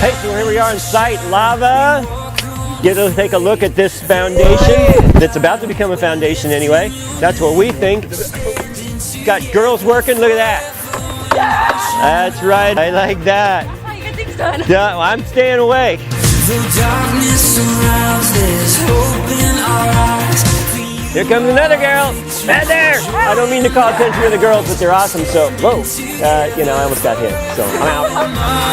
Hey, so here we are in sight, lava. Get to take a look at this foundation that's about to become a foundation anyway. That's what we think. Got girls working, look at that. That's right, I like that. That's how you get things done. Yeah, well, I'm staying awake. Here comes another girl. Right there. I don't mean to call attention to the girls, but they're awesome. So, whoa, you know, I almost got hit. So, I'm out.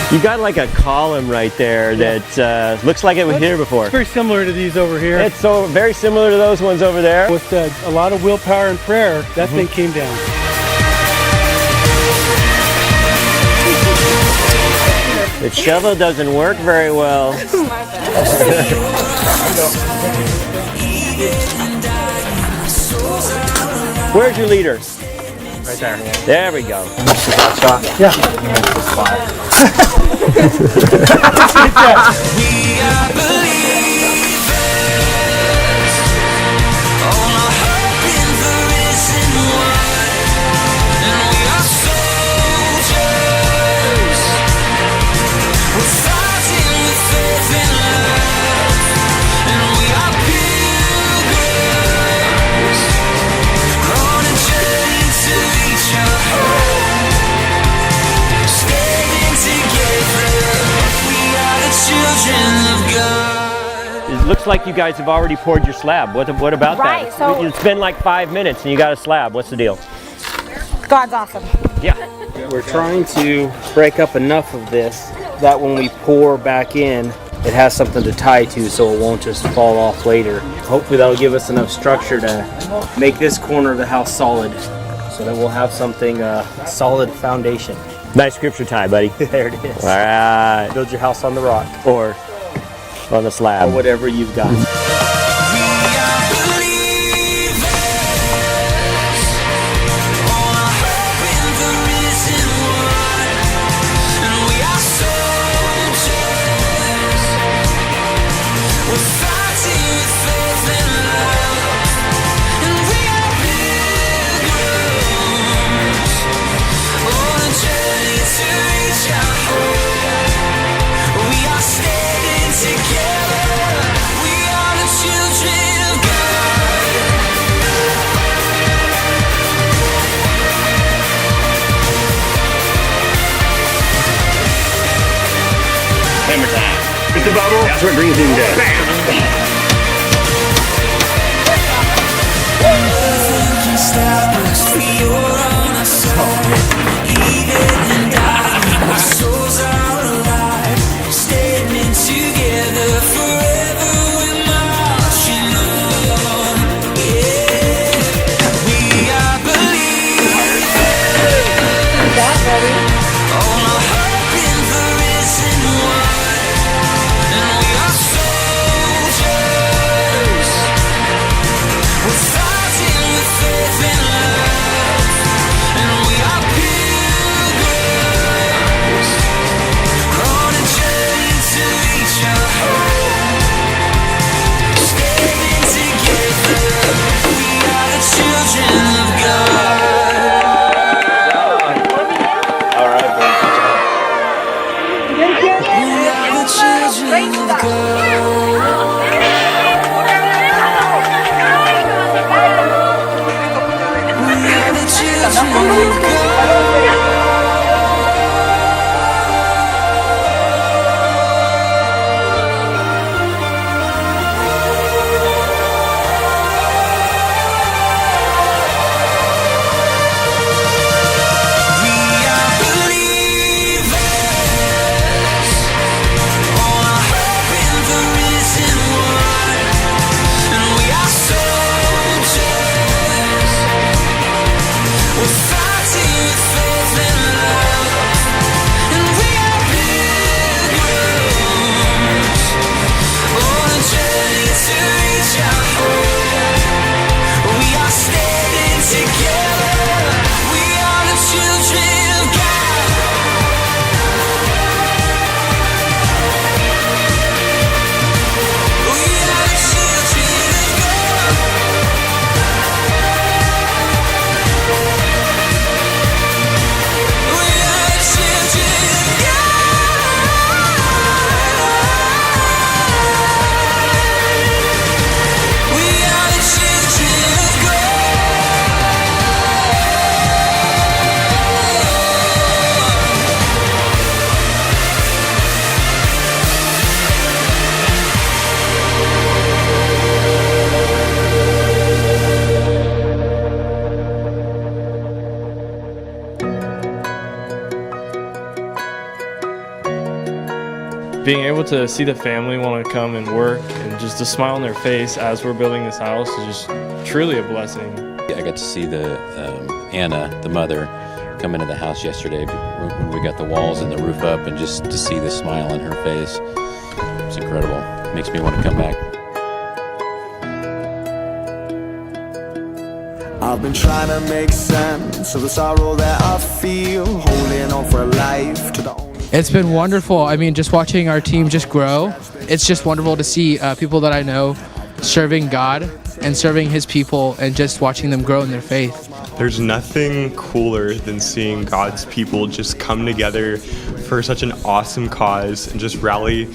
You got like a column right there that looks like it was here before. It's very similar to these over here. It's so very similar to those ones over there. With a lot of willpower and prayer, that thing came down. The shovel doesn't work very well. Where's your leader? Right there. There we go. Yeah. It looks like you guys have already poured your slab. What about Right, that? so- It's been like 5 minutes and you got a slab. What's the deal? God's awesome. Yeah. We're trying to break up enough of this that when we pour back in, it has something to tie to so it won't just fall off later. Hopefully that'll give us enough structure to make this corner of the house solid so that we'll have something, solid foundation. Nice scripture tie, buddy. There it is. All right. Build your house on the rock. Or on the slab. Or whatever you've got. Hammer time. Hit the bubble. That's what green thing does. Bam! being able to see the family want to come and work and just a smile on their face as we're building this house is just truly a blessing. I got to see Anna, the mother, come into the house yesterday when we got the walls and the roof up, and just to see the smile on her face, it's incredible. It makes me want to come back. I've been trying to make sense of the sorrow that I feel, holding on for life to the only... It's been wonderful. I mean, just watching our team just grow. It's just wonderful to see people that I know serving God and serving His people, and just watching them grow in their faith. There's nothing cooler than seeing God's people just come together for such an awesome cause and just rally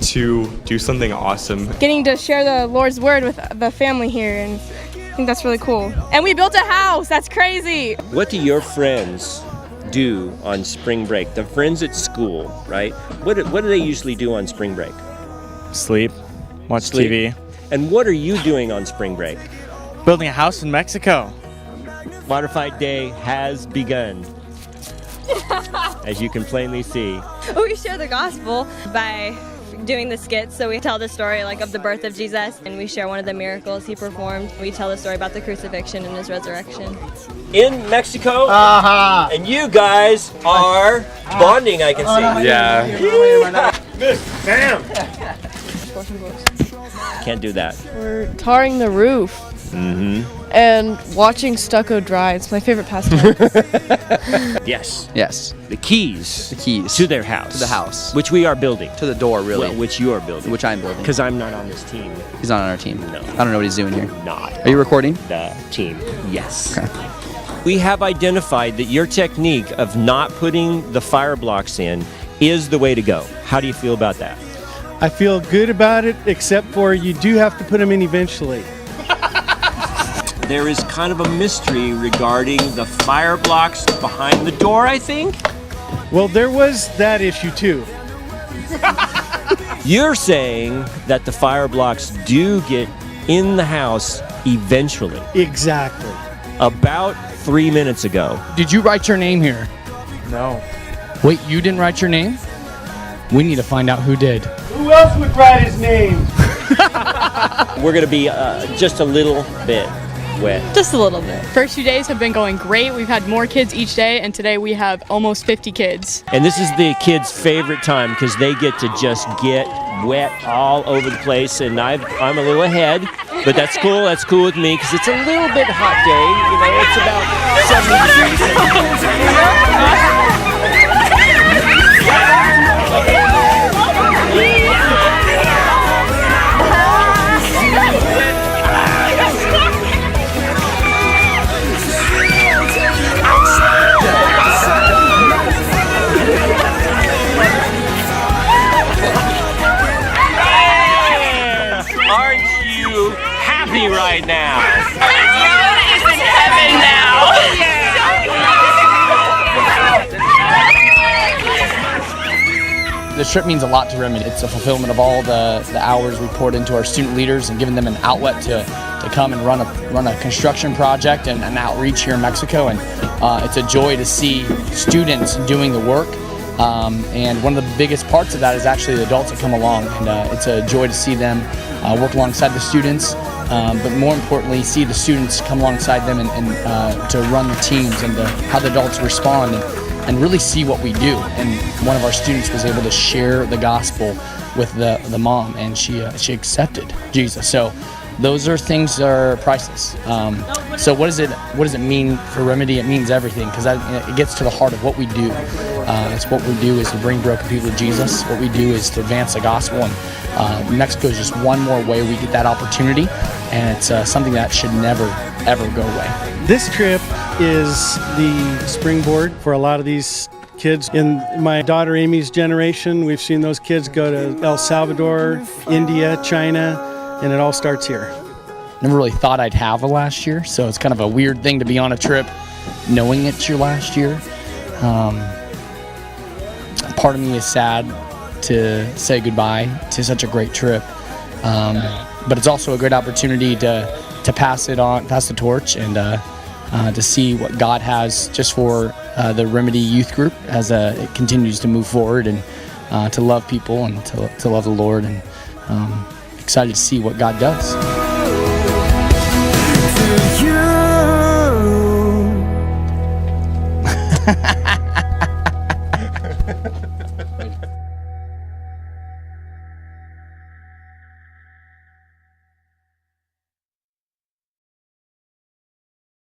to do something awesome. Getting to share the Lord's word with the family here, and I think that's really cool. And we built a house. That's crazy. What do your friends do on spring break? The friends at school, right? What do they usually do on spring break? Sleep, watch TV. And what are you doing on spring break? Building a house in Mexico. Waterfight Day has begun, as you can plainly see. We share the gospel by doing the skits. So we tell the story of the birth of Jesus, and we share one of the miracles He performed. We tell the story about the crucifixion and His resurrection. In Mexico, and you guys are bonding, I can see. Yeah. Bam! Can't do that. We're tarring the roof. And watching stucco dry. It's my favorite pastime. Yes. Yes. The keys. The keys. To their house. To the house. Which we are building. To the door, really. Well, which you are building. Which I'm building. Because I'm not on this team. He's not on our team. No. I don't know what he's doing here. Not. Are you recording? The team. Yes. Okay. We have identified that your technique of not putting the fire blocks in is the way to go. How do you feel about that? I feel good about it, except for you do have to put them in eventually. There is kind of a mystery regarding the fire blocks behind the door, I think. Well, there was that issue too. You're saying that the fire blocks do get in the house eventually. Exactly. About 3 minutes ago. Did you write your name here? No. Wait, you didn't write your name? We need to find out who did. Who else would write his name? We're going to be just a little bit wet. Just a little bit. First few days have been going great. We've had more kids each day, and today we have almost 50 kids. And this is the kids' favorite time because they get to just get wet all over the place. And I'm a little ahead, but that's cool. That's cool with me because it's a little bit hot day. You know, it's about 70 degrees. Aren't you happy right now? Yoda is in heaven now. This trip means a lot to Remedy. It's a fulfillment of all the hours we poured into our student leaders and giving them an outlet to come and run a construction project and an outreach here in Mexico. And it's a joy to see students doing the work. And one of the biggest parts of that is actually the adults that come along. And it's a joy to see them work alongside the students, but more importantly, see the students come alongside them and to run the teams and how the adults respond and really see what we do. And one of our students was able to share the gospel with the mom, and she accepted Jesus. So those are things that are priceless. So what does it mean for Remedy? It means everything, because it gets to the heart of what we do. It's what we do is to bring broken people to Jesus. What we do is to advance the gospel, and Mexico is just one more way we get that opportunity, and it's something that should never, ever go away. This trip is the springboard for a lot of these kids. In my daughter Amy's generation, we've seen those kids go to El Salvador, India, China, and it all starts here. Never really thought I'd have a last year, so it's kind of a weird thing to be on a trip knowing it's your last year. Part of me is sad to say goodbye to such a great trip, but it's also a great opportunity to pass the torch, and to see what God has just for the Remedy Youth Group as it continues to move forward. And to love people and to love the Lord, and excited to see what God does.